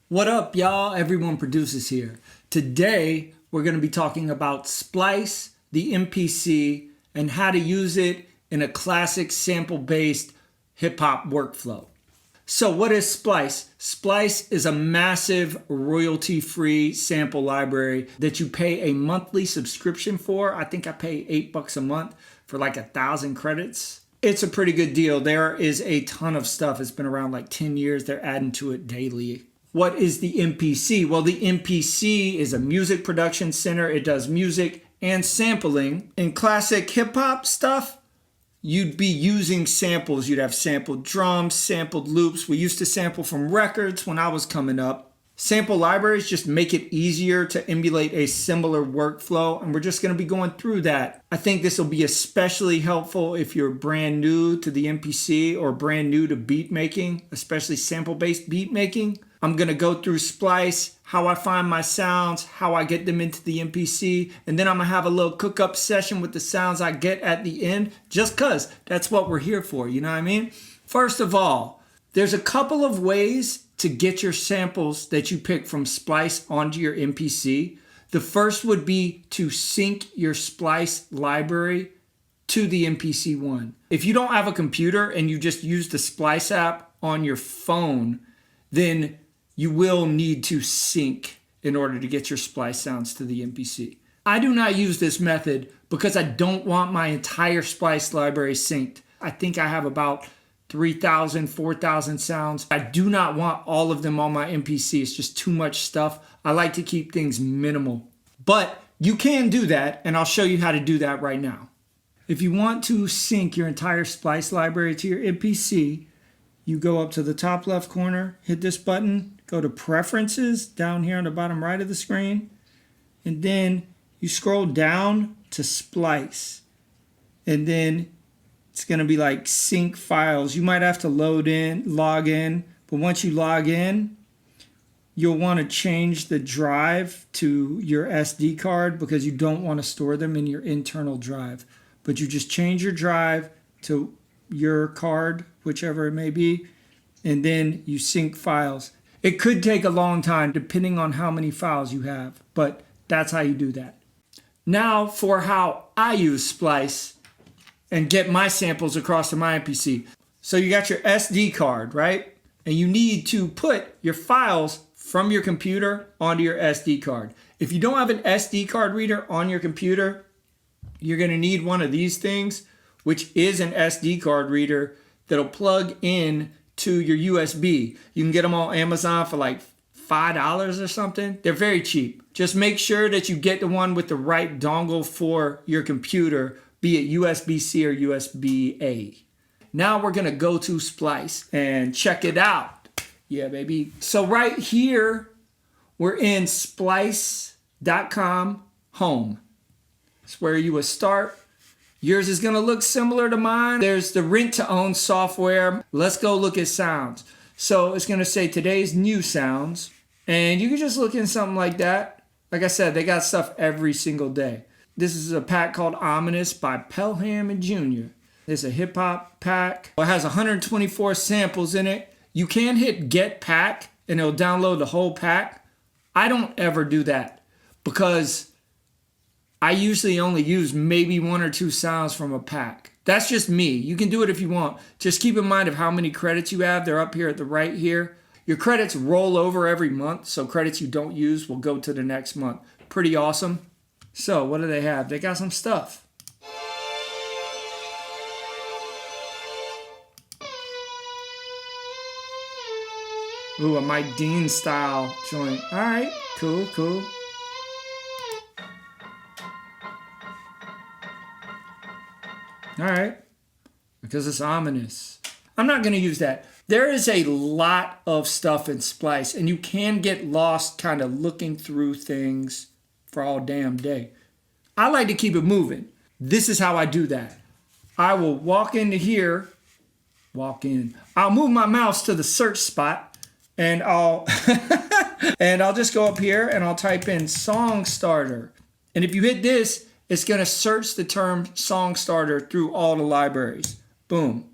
What up, y'all? Everyone Produces here. Today, we're going to be talking about Splice, the MPC, and how to use it in a classic sample-based hip-hop workflow. So what is Splice? Splice is a massive royalty-free sample library that you pay a monthly subscription for. I think I pay $8 a month for like 1,000 credits. It's a pretty good deal. There is a ton of stuff. It's been around like 10 years. They're adding to it daily. What is the MPC? Well, the MPC is a music production center. It does music and sampling. In classic hip hop stuff, you'd be using samples. You'd have sampled drums, sampled loops. We used to sample from records when I was coming up. Sample libraries just make it easier to emulate a similar workflow, and we're just going to be going through that. I think this will be especially helpful if you're brand new to the MPC or brand new to beat making, especially sample-based beat making. I'm going to go through Splice, how I find my sounds, how I get them into the MPC, and then I'm going to have a little cook-up session with the sounds I get at the end, just because that's what we're here for, you know what I mean? First of all, there's a couple of ways to get your samples that you pick from Splice onto your MPC. The first would be to sync your Splice library to the MPC one. If you don't have a computer and you just use the Splice app on your phone, then you will need to sync in order to get your Splice sounds to the MPC. I do not use this method because I don't want my entire Splice library synced. I think I have about 3,000, 4,000 sounds. I do not want all of them on my MPC. It's just too much stuff. I like to keep things minimal. But you can do that, and I'll show you how to do that right now. If you want to sync your entire Splice library to your MPC, you go up to the top left corner, hit this button, go to Preferences down here on the bottom right of the screen, and then you scroll down to Splice. And then it's going to be like sync files. You might have to log in, but once you log in, you'll want to change the drive to your SD card because you don't want to store them in your internal drive. But you just change your drive to your card, whichever it may be, and then you sync files. It could take a long time depending on how many files you have, but that's how you do that. Now for how I use Splice and get my samples across to my MPC. So you got your SD card, right? And you need to put your files from your computer onto your SD card. If you don't have an SD card reader on your computer, you're gonna need one of these things, which is an SD card reader that'll plug in to your USB. You can get them on Amazon for like $5 or something. They're very cheap. Just make sure that you get the one with the right dongle for your computer, be it USB-C or USB-A. Now we're gonna go to Splice and check it out. Yeah, baby. So right here, we're in splice.com home. It's where you would start. Yours is gonna look similar to mine. There's the rent to own software. Let's go look at sounds. So it's gonna say today's new sounds. And you can just look in something like that. Like I said, they got stuff every single day. This is a pack called Ominous by Pelham and Jr. It's a hip hop pack. It has 124 samples in it. You can hit get pack and it'll download the whole pack. I don't ever do that because I usually only use maybe 1 or 2 sounds from a pack. That's just me. You can do it if you want. Just keep in mind of how many credits you have. They're up here at the right here. Your credits roll over every month, so credits you don't use will go to the next month. Pretty awesome. So what do they have? They got some stuff. Ooh, a Mike Dean style joint. All right, cool, cool. All right, because it's ominous. I'm not gonna use that. There is a lot of stuff in Splice, and you can get lost kind of looking through things for all damn day. I like to keep it moving. This is how I do that. I will walk into here, I'll move my mouse to the search spot, and I'll just go up here and I'll type in song starter. And if you hit this, it's gonna search the term song starter through all the libraries. Boom.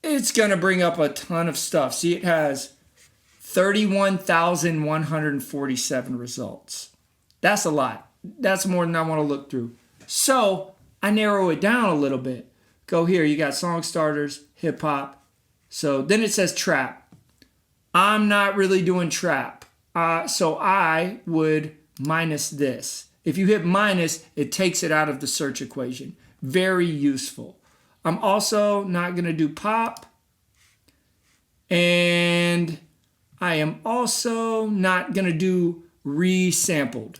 It's gonna bring up a ton of stuff. See, it has 31,147 results. That's a lot. That's more than I want to look through. So I narrow it down a little bit. Go here, you got song starters, hip hop. So then it says trap. I'm not really doing trap. So I would minus this. If you hit minus, it takes it out of the search equation. Very useful. I'm also not going to do pop. And I am also not going to do resampled,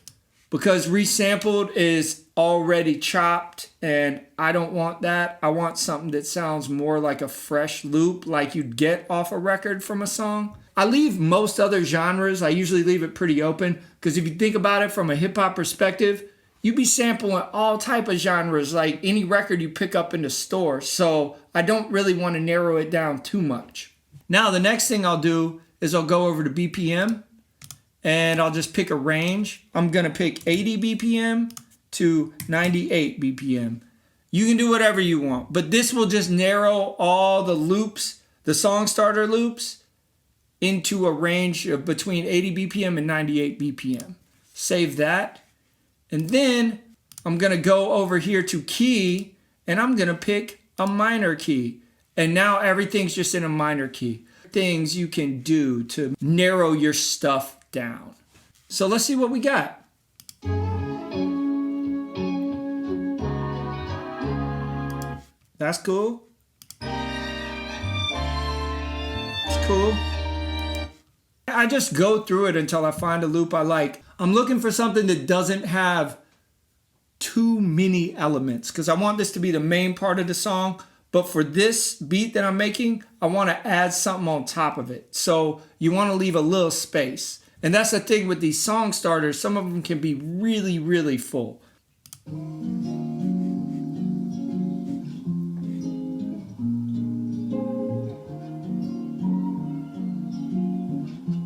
because resampled is already chopped and I don't want that. I want something that sounds more like a fresh loop like you'd get off a record from a song. I leave most other genres, I usually leave it pretty open, because if you think about it from a hip hop perspective, you'd be sampling all type of genres like any record you pick up in the store. So I don't really want to narrow it down too much. Now the next thing I'll do is I'll go over to BPM and I'll just pick a range. I'm going to pick 80 BPM to 98 BPM. You can do whatever you want, but this will just narrow all the loops, the song starter loops, into a range of between 80 BPM and 98 BPM. Save that. And then I'm going to go over here to key and I'm going to pick a minor key. And now everything's just in a minor key. Things you can do to narrow your stuff down. So let's see what we got. That's cool. It's cool. I just go through it until I find a loop I like. I'm looking for something that doesn't have too many elements, because I want this to be the main part of the song. But for this beat that I'm making, I want to add something on top of it. So you want to leave a little space. And that's the thing with these song starters. Some of them can be really, really full.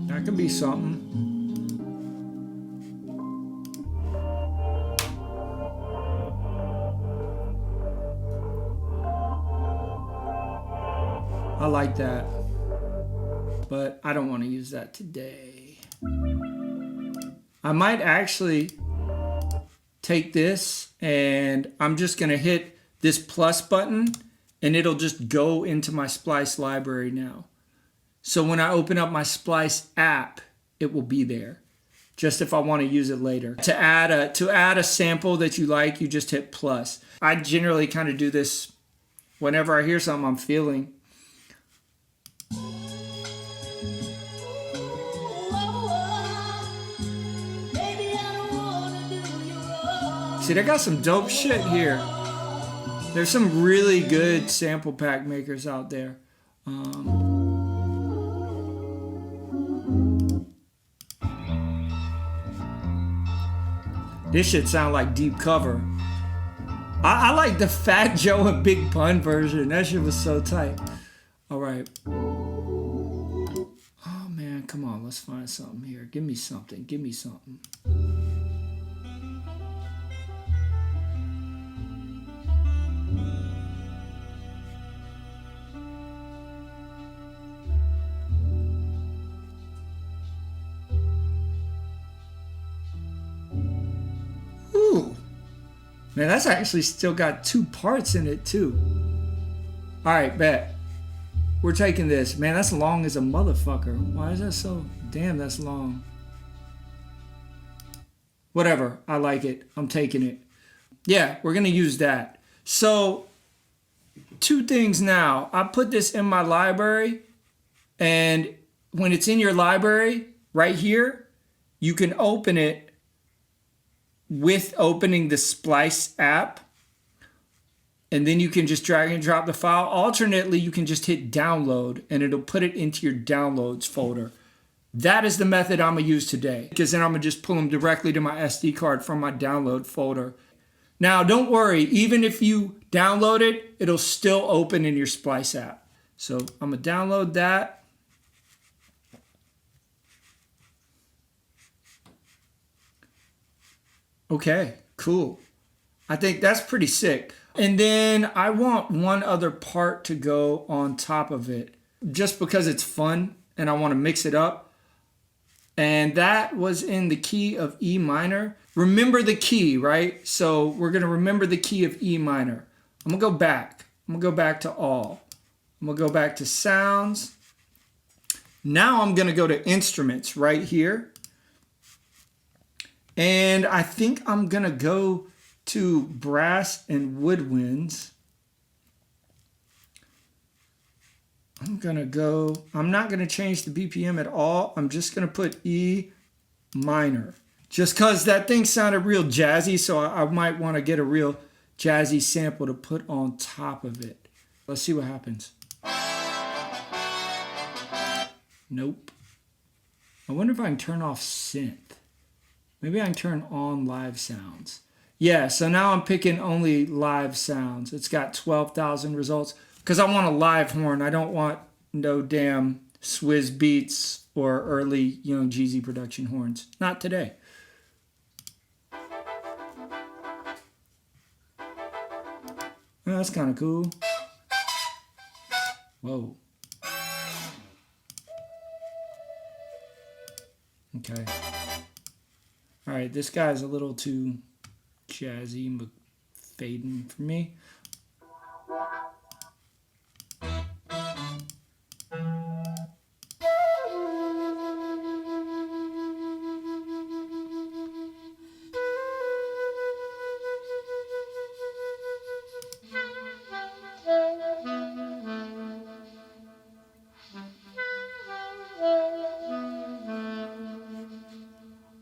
That could be something. I like that, but I don't want to use that today. I might actually take this and I'm just going to hit this plus button and it'll just go into my Splice library now. So when I open up my Splice app, it will be there, just if I want to use it later. To add a sample that you like, you just hit plus. I generally kind of do this whenever I hear something I'm feeling. See, they got some dope shit here. There's some really good sample pack makers out there. This shit sound like deep cover. I like the Fat Joe and Big Pun version. That shit was so tight. All right. Oh man, come on, let's find something here. Give me something. Give me something. Ooh. Man, that's actually still got 2 parts in it too. All right, bet. We're taking this. Man, that's long as a motherfucker. Why is that so? Damn, that's long. Whatever. I like it. I'm taking it. Yeah, we're going to use that. So, 2 things now. I put this in my library, and when it's in your library, right here, you can open it with opening the Splice app, and then you can just drag and drop the file. Alternately, you can just hit download and it'll put it into your downloads folder. That is the method I'm gonna use today, because then I'm gonna just pull them directly to my SD card from my download folder. Now, don't worry, even if you download it, it'll still open in your Splice app. So I'm gonna download that. Okay, cool. I think that's pretty sick. And then I want one other part to go on top of it. Just because it's fun and I want to mix it up, And that was in the key of E minor. Remember the key, right? So we're going to remember the key of E minor. I'm going to go back. I'm going to go back to all. I'm going to go back to sounds. Now I'm going to go to instruments right here. And I think I'm going to go to brass and woodwinds. I'm not going to change the BPM at all. I'm just going to put E minor. Just because that thing sounded real jazzy, so I might want to get a real jazzy sample to put on top of it. Let's see what happens. Nope. I wonder if I can turn off synth. Maybe I can turn on live sounds. Yeah, so now I'm picking only live sounds. It's got 12,000 results because I want a live horn. I don't want no damn Swizz Beats or early Young Jeezy production horns. Not today. Oh, that's kind of cool. Whoa. Okay. All right, this guy's a little too jazzy but fading for me.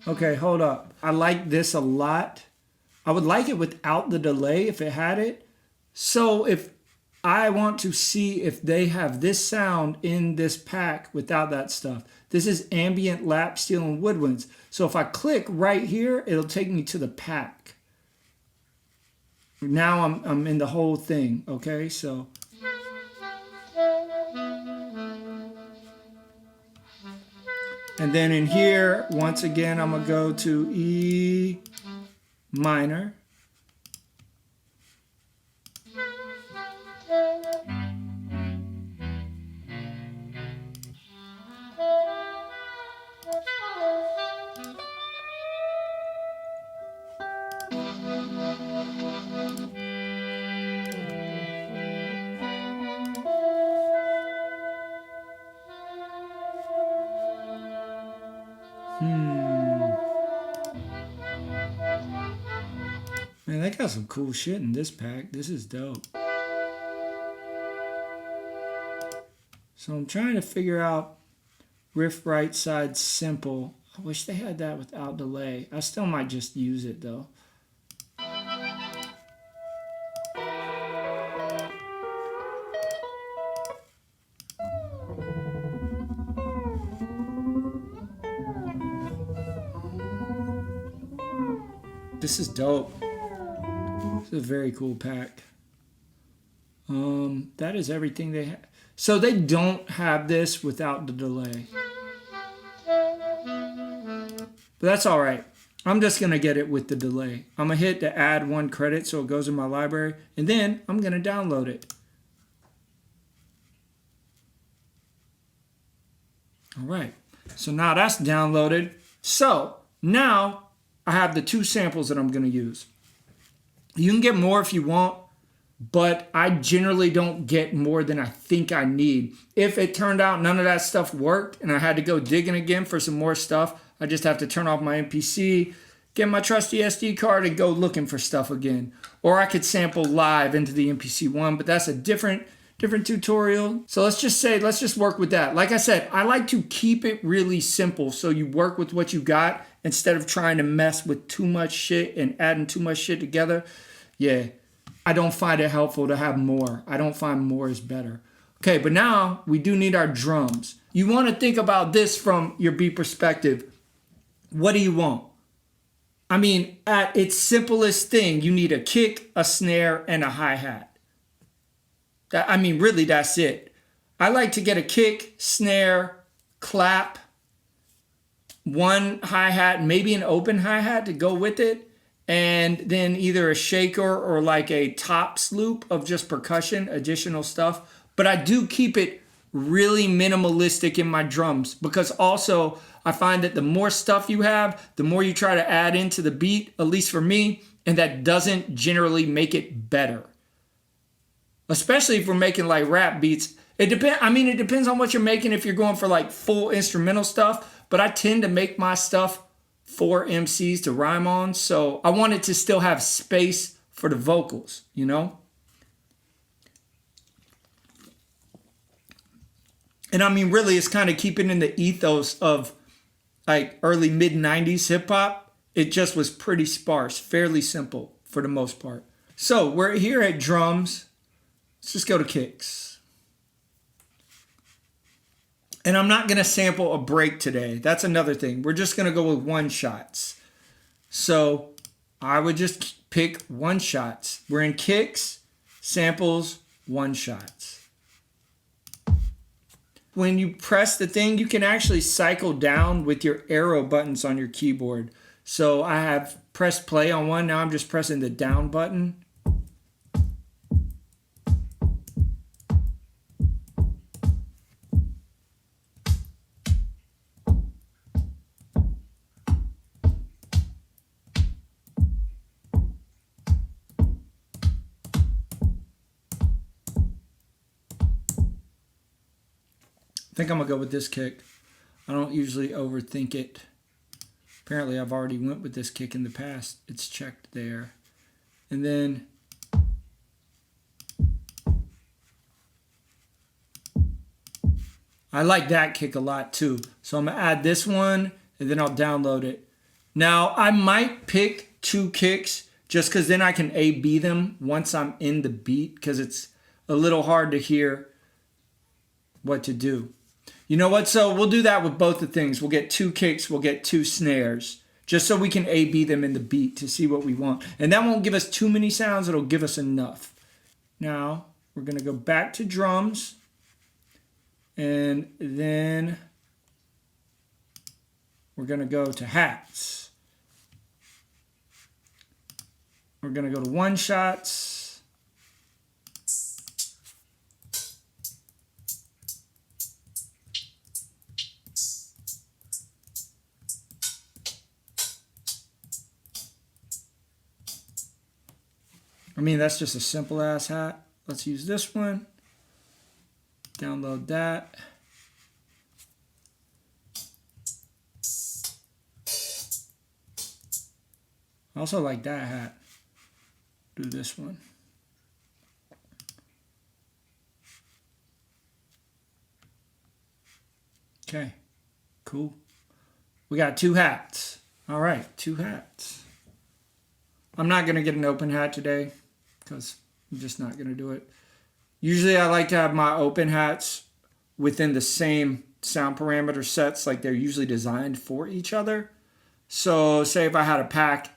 Okay, hold up. I like this a lot. I would like it without the delay if it had it. So if I want to see if they have this sound in this pack without that stuff. This is ambient lap steel and woodwinds. So if I click right here, it'll take me to the pack. Now I'm in the whole thing, okay? So and then in here, once again, I'm going to go to E minor. Man, they got some cool shit in this pack. This is dope. So I'm trying to figure out riff right side simple. I wish they had that without delay. I still might just use it though. This is dope. This is a very cool pack. That is everything they have. So they don't have this without the delay. But that's all right. I'm just going to get it with the delay. I'm going to hit the add one credit so it goes in my library. And then I'm going to download it. All right. So now that's downloaded. So now I have the two samples that I'm going to use. You can get more if you want, but I generally don't get more than I think I need. If it turned out none of that stuff worked and I had to go digging again for some more stuff, I just have to turn off my MPC, get my trusty SD card, and go looking for stuff again. Or I could sample live into the MPC one, but that's a different tutorial. So let's just work with that. Like I said, I like to keep it really simple so you work with what you got instead of trying to mess with too much shit and adding too much shit together. Yeah, I don't find it helpful to have more. I don't find more is better. Okay, but now we do need our drums. You want to think about this from your beat perspective. What do you want? I mean, at its simplest thing, you need a kick, a snare, and a hi-hat. Really, that's it. I like to get a kick, snare, clap, one hi-hat, maybe an open hi-hat to go with it, and then either a shaker or like a tops loop of just percussion, additional stuff. But I do keep it really minimalistic in my drums, because also I find that the more stuff you have, the more you try to add into the beat, at least for me, and that doesn't generally make it better. Especially if we're making like rap beats. It depends on what you're making, if you're going for like full instrumental stuff, but I tend to make my stuff for MCs to rhyme on, so I want it to still have space for the vocals, you know? And I mean, really, it's kind of keeping in the ethos of like early mid-90s hip-hop. It just was pretty sparse, fairly simple for the most part. So we're here at drums. Let's just go to kicks. And I'm not going to sample a break today. That's another thing. We're just going to go with one shots. So I would just pick one shots. We're in kicks, samples, one shots. When you press the thing, you can actually cycle down with your arrow buttons on your keyboard. So I have pressed play on one. Now I'm just pressing the down button. I think I'm gonna go with this kick. I don't usually overthink it. Apparently I've already went with this kick in the past. It's checked there. And then I like that kick a lot too. So I'm gonna add this one and then I'll download it. Now I might pick two kicks just because then I can A/B them once I'm in the beat, because it's a little hard to hear what to do. You know what? So we'll do that with both the things. We'll get two kicks, we'll get two snares, just so we can A/B them in the beat to see what we want. And that won't give us too many sounds, it'll give us enough. Now we're gonna go back to drums, and then we're gonna go to hats. We're gonna go to one shots. I mean, that's just a simple ass hat. Let's use this one. Download that. I also like that hat. Do this one. Okay, cool. We got two hats. All right, two hats. I'm not gonna get an open hat today, because I'm just not going to do it. Usually I like to have my open hats within the same sound parameter sets, like they're usually designed for each other. So say if I had a pack,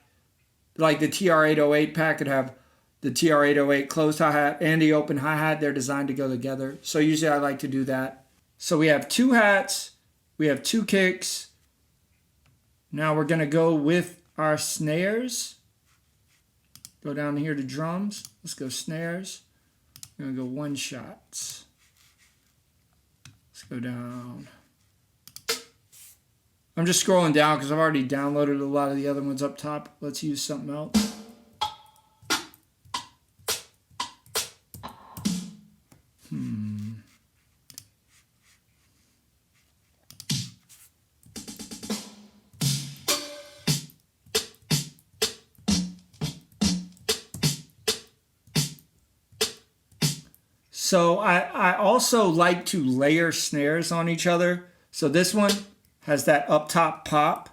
like the TR-808 pack could have the TR-808 closed hi-hat and the open hi-hat. They're designed to go together. So usually I like to do that. So we have two hats, we have two kicks. Now we're going to go with our snares. Go down here to drums. Let's go snares. We're going to go one shots. Let's go down. I'm just scrolling down because I've already downloaded a lot of the other ones up top. Let's use something else. So I also like to layer snares on each other. So this one has that up top pop,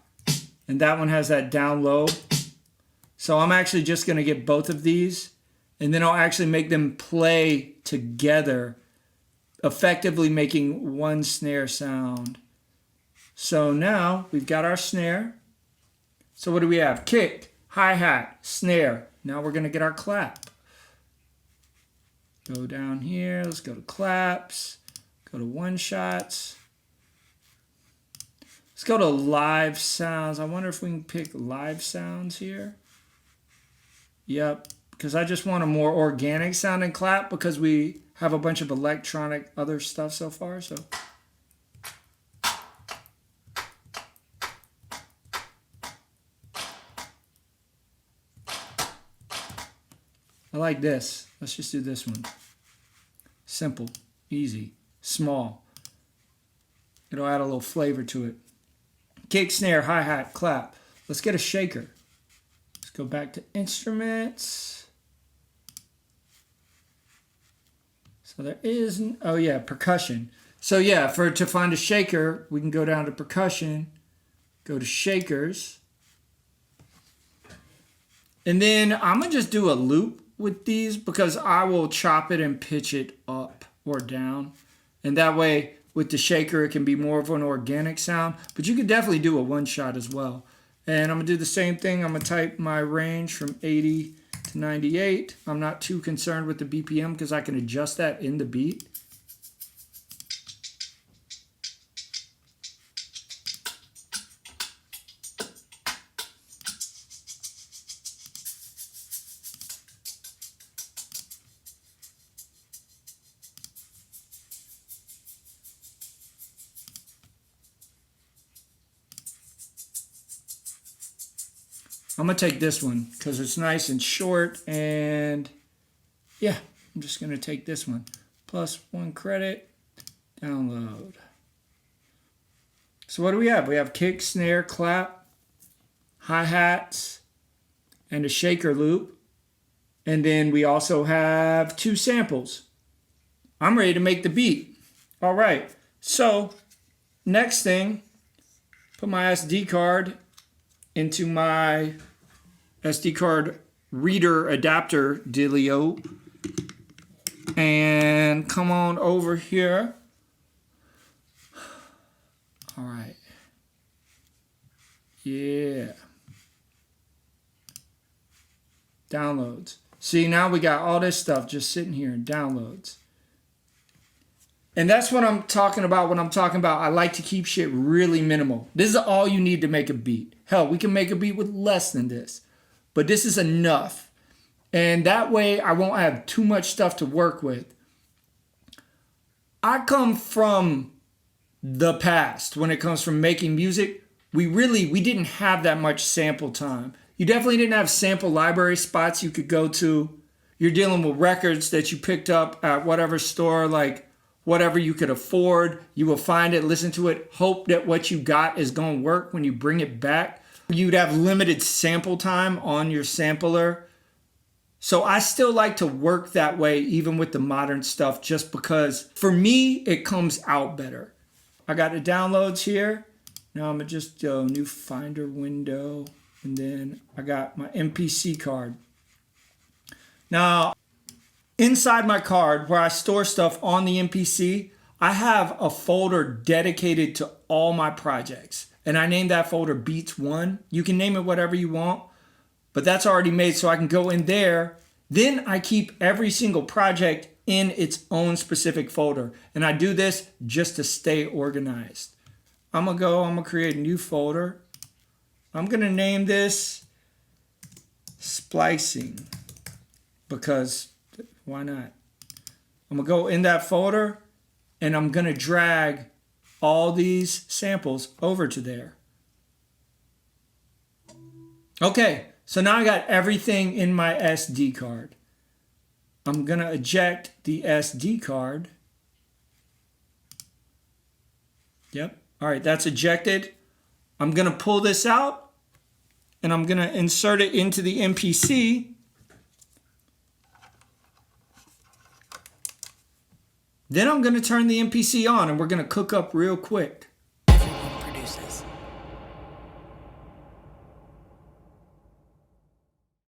and that one has that down low. So I'm actually just going to get both of these, and then I'll actually make them play together, effectively making one snare sound. So now we've got our snare. So what do we have? Kick, hi-hat, snare. Now we're going to get our clap. Go down here, let's go to claps, go to one shots. Let's go to live sounds. I wonder if we can pick live sounds here. Yep, because I just want a more organic sounding clap, because we have a bunch of electronic other stuff so far, so. I like this. Let's just do this one. Simple, easy, small. It'll add a little flavor to it. Kick, snare, hi-hat, clap. Let's get a shaker. Let's go back to instruments. So there is, oh yeah, percussion. So yeah, to find a shaker, we can go down to percussion, go to shakers. And then I'm gonna just do a loop with these because I will chop it and pitch it up or down. And that way with the shaker, it can be more of an organic sound, but you could definitely do a one shot as well. And I'm gonna do the same thing. I'm gonna type my range from 80 to 98. I'm not too concerned with the BPM because I can adjust that in the beat. I'm gonna take this one because it's nice and short, and yeah, I'm just gonna take this one. +1 credit, download. So what do we have? We have kick, snare, clap, hi-hats, and a shaker loop. And then we also have 2 samples. I'm ready to make the beat. All right, so next thing, put my SD card into my SD card reader adapter dealio, and come on over here. All right. Yeah. Downloads. See, now we got all this stuff just sitting here in downloads. And that's what I'm talking about when I'm talking about I like to keep shit really minimal. This is all you need to make a beat. Hell, we can make a beat with less than this. But this is enough. And that way I won't have too much stuff to work with. I come from the past when it comes from making music. We didn't have that much sample time. You definitely didn't have sample library spots you could go to. You're dealing with records that you picked up at whatever store, like whatever you could afford. You will find it, listen to it, hope that what you got is going to work when you bring it back. You'd have limited sample time on your sampler. So I still like to work that way even with the modern stuff just because for me, it comes out better. I got the downloads here. Now I'm going to just do a new Finder window. And then I got my MPC card. Now, inside my card where I store stuff on the MPC, I have a folder dedicated to all my projects. And I named that folder Beats 1. You can name it whatever you want, but that's already made so I can go in there. Then I keep every single project in its own specific folder. And I do this just to stay organized. I'm gonna create a new folder. I'm gonna name this Splicing because why not? I'm gonna go in that folder and I'm gonna drag all these samples over to there. Okay, so now I got everything in my SD card. I'm gonna eject the SD card. Yep, all right, that's ejected. I'm gonna pull this out and I'm gonna insert it into the MPC. Then I'm gonna turn the MPC on and we're gonna cook up real quick. Everyone produces.